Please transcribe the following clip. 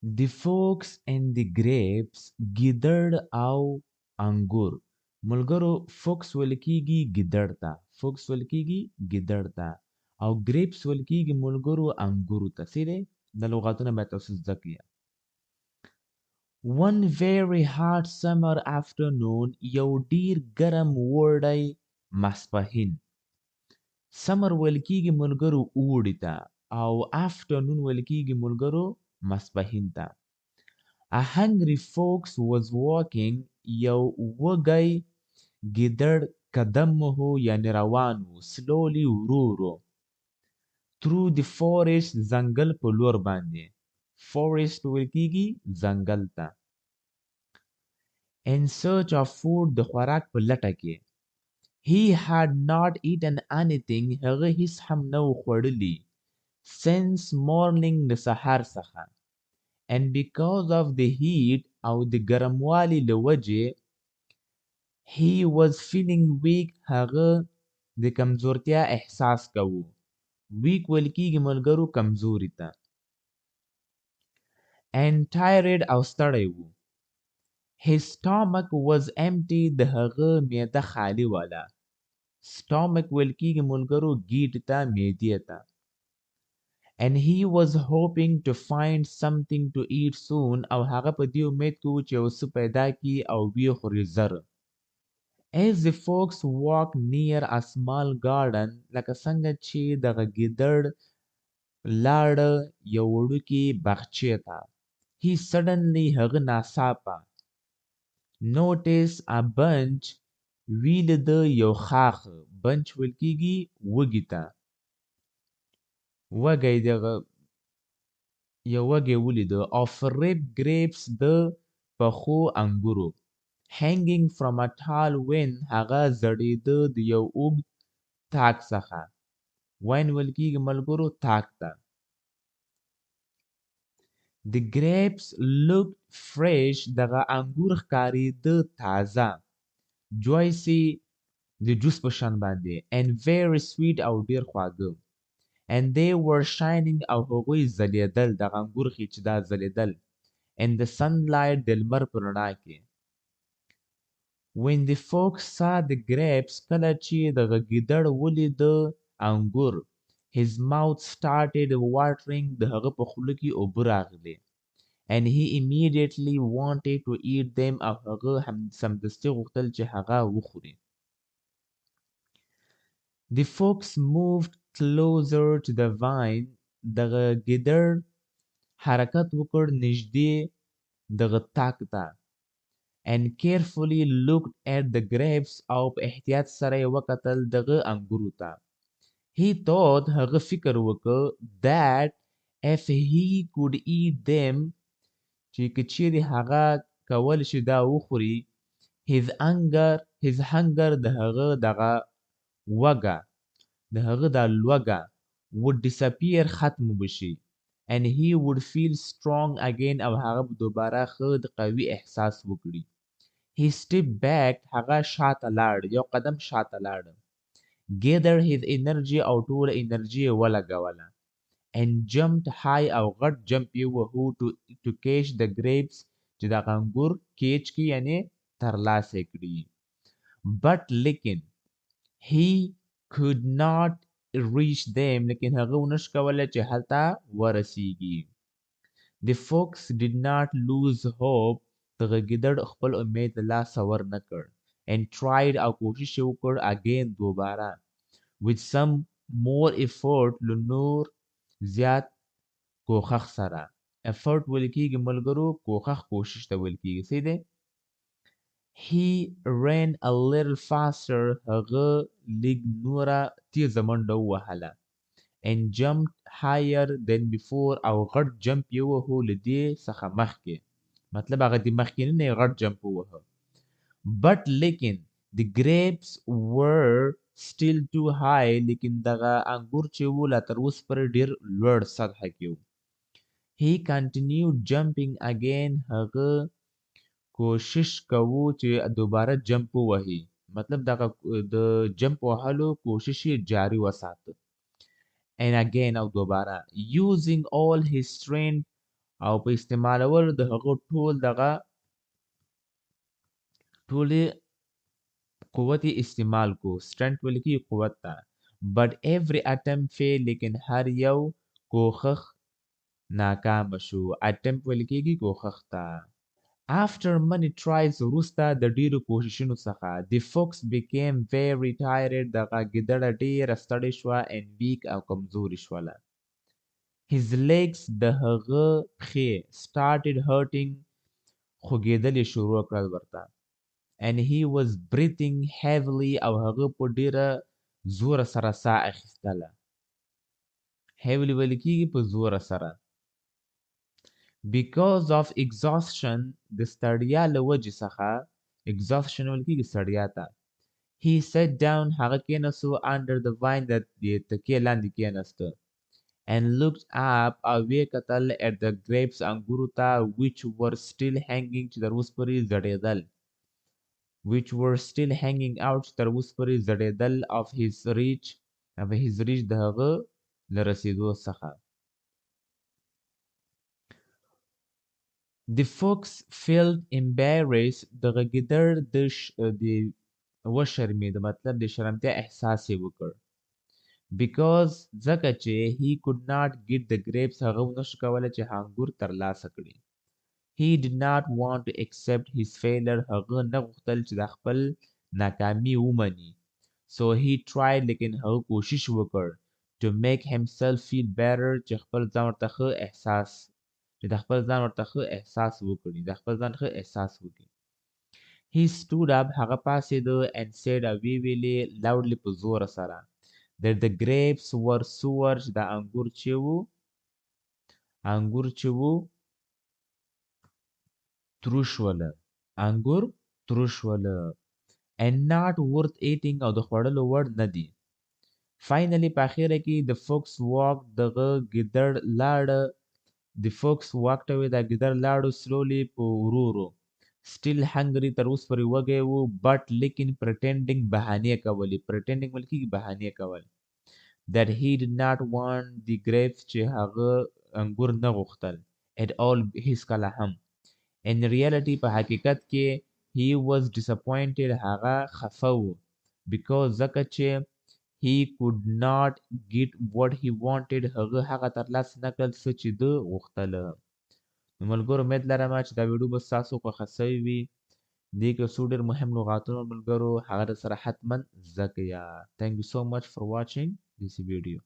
The fox and the grapes ګیدړ او انګور ملګرو فوکس ویل کیږي ګیدړ ته فوکس ویل کیږي ګیدړ ته او گریپس ویل کیږي ملګرو انګورو ته سیده د لغاتونه باید تاسو زده کړئ. One very hot summer afternoon یو ډیر ګرم وړی ماسپښین سمر ویل کیږي ملګرو اوړي ته او afternoon ویل کیږي ملګرو ماسپښین ته. A hungry fox was walking یو وږی ګیدړ قدم وهو یعنی روان و slowly ورو ورو through the forest ځنګل په لور باندې forest ویل کیږي ځنګل ته in search of food د خوراک په لټه کې he had not eaten anything هغه هیڅ هم نه و خوړلی since morning د سهار څخه and because of the heat او د ګرموالي له وجې he was feeling weak هغه د کمزورتیا احساس کوو weak ویل کیږي ملګرو کمزوري ته and tired او ستړی و his stomach was empty د هغه معده خالی واله stomach ویل کیږي ملګرو ګیټ ته معدې ته and he was hoping to find something to eat soon او هغه په دې امید کې و چې یو څه پیدا کړي او ویې خوري ژر as the fox walked near a small garden لکه څنګه چې دغه ګیدړ لاړه یو وړوکې باغچې ته he suddenly هغه ناڅاپه notice a bunch ویلیده یو ښاخ bunch ویل کیږي وږي ته وږی دغه یو وږی ولیده of ripe grapes د پخو انګورو hanging from a tall wind هغه زړېده د یو اوږد تاک څخه وین ویل کیږي ملګرو تاک ته the grapes looked fresh دغه انګور ښکارېده تازه juicy د جوس په شان باندې and very sweet او ډیر خواږه and they were shining او هغوی ځلېدل دغه انګور ښیي چې دا ځلېدل in the sunlight د لمر په رڼا کې when the fox saw the grapes کله چې دغه ګیدړ ولیده انګور his mouth started watering د هغه په خوله کې اوبه راغلې and he immediately wanted to eat them او هغه هم سمدستي غوښتل چې هغه وخوري the fox moved closer to the vine دغه ګیدړ حرکت وکړ نږدې دغه تاک ته and carefully looked at the grapes او په احتیاط سره یې وکتل دغه انګورو ته he thought هغه فکر وکړ that if he could eat them چې که چیرې هغه کول شي دا وخوري his hunger د هغه دغه وږه د هغه دا لوږه would disappear ختم بشي and he would feel strong again او هغه به دوباره ښه د قوي احساس وکړي he stepped back هغه شاته لاړ یو قدم شاته لاړ gathered his energy او ټوله انرژي یې ولګوله and jumped high او غټ جمپ یې وهو to catch the grapes چې دغه انګور کیچ کی یعنی ترلاسه کړي but لیکن he could not reach them لیکن هغه ونش کوله چې هلته ورسیږي the fox did not lose hope دغه ګیدړ خپل امید له لاسه ورنه کړ and tried او کوشش یې وکړ again دوباره with some more effort له نور زیات کوښښ سره effort ویل کیږي ملګرو کوښښ کوشش ته ویل کیږي صحیح دی he ran a little faster هغه لږ نوره تیزه منډه ووهله and jumped higher than before او غټ جمپ یې ووهو له دې څخه مخکې مطلب هغه د مخکې نه غټ جمپ ووهه but لیکن the grapes were still too high لیکن دغه انګور چې وو لا تر اوسه پورې ډېر لوړ سطحه کې وو he continued jumping again هغه کوشش کوو چې دوباره جمپ ووهي مطلب دغه د جمپ وهلو کوشش یې جاري وساته and again او دوباره using all his strength او په استعمالولو د هغه ټولې قوت یې استعمال کو strength ویل کېږي قوت ته but every attempt failed لیکن هر یو کوښښ ناکامه شو attempt ویل کېږي کوښښ ته after many tries وروسته د ډیرو کوښښونو څخه the fox became very tired دغه ګیدړه ډیره ستړې شوه and weak او کمزوري شوله his legs د هغه پښې started hurting خوږېدل یې شروع کړل ورته and he was breathing heavily او هغه په ډیره زوره سره ساه اخیستله heavily ویل کېږي په زوره سره because of exhaustion د ستړیا له وجې څخه exhaustion ویل کېږي ستړیا ته he sat down هغه کېناستو under the vine د تکیې لاندې کېناسته and looked up او ویې کتل at the grapes انګورو ته which were still hanging چې تر اوسه پورې ځړېدل which were still hanging out تر اوسه پورې ځړېدل of his reach د هغه له رسېدو څخه the fox felt embarrassed دغه ګیدړ د وشرمېد مطلب د شرمتیا احساس یې وکړ because ځکه چې he could not get the grapes هغه ونشو کولی چې انګور ترلاسه کړي he did not want to accept his failure هغه نه غوښتل چې د خپل ناکامي ومني so he tried لیکن هغه کوشش وکړ to make himself feel better چې خپل ځان ورته ښه احساس وکړي د خپل ځان ښه احساس وکړي he stood up هغه پاڅېده and said او ویې ویلې loudly په زوره سره that the grapes were sour چې دا انګور چې وو تروش وله and not worth eating او د خوړلو وړ نه دي finally په اخیره کې the fox walked دغه ګیدړ لاړه the fox walked away دا ګیدړ لاړو slowly په ورو still hungry تر اوسه پورې وږی و but لیکن pretending بهانې کولې pretending ویل کېږي بهانې کول that he did not want the grapes چې هغه انګور نه غوښتل at all هیڅکله هم in reality په حقیقت کې he was disappointed هغه خفه و because ځکه چې he could not get what he wanted هغه ترلاسه نه کړل څه چې ده غوښتله نو ملګرو امید لرم چې دا ویډیو به ستاسو خوښه سوې وي دې کې څو ډېر مهم لغاتونه ملګرو هغه سره حتما زده کړئ thank you so much for watching this video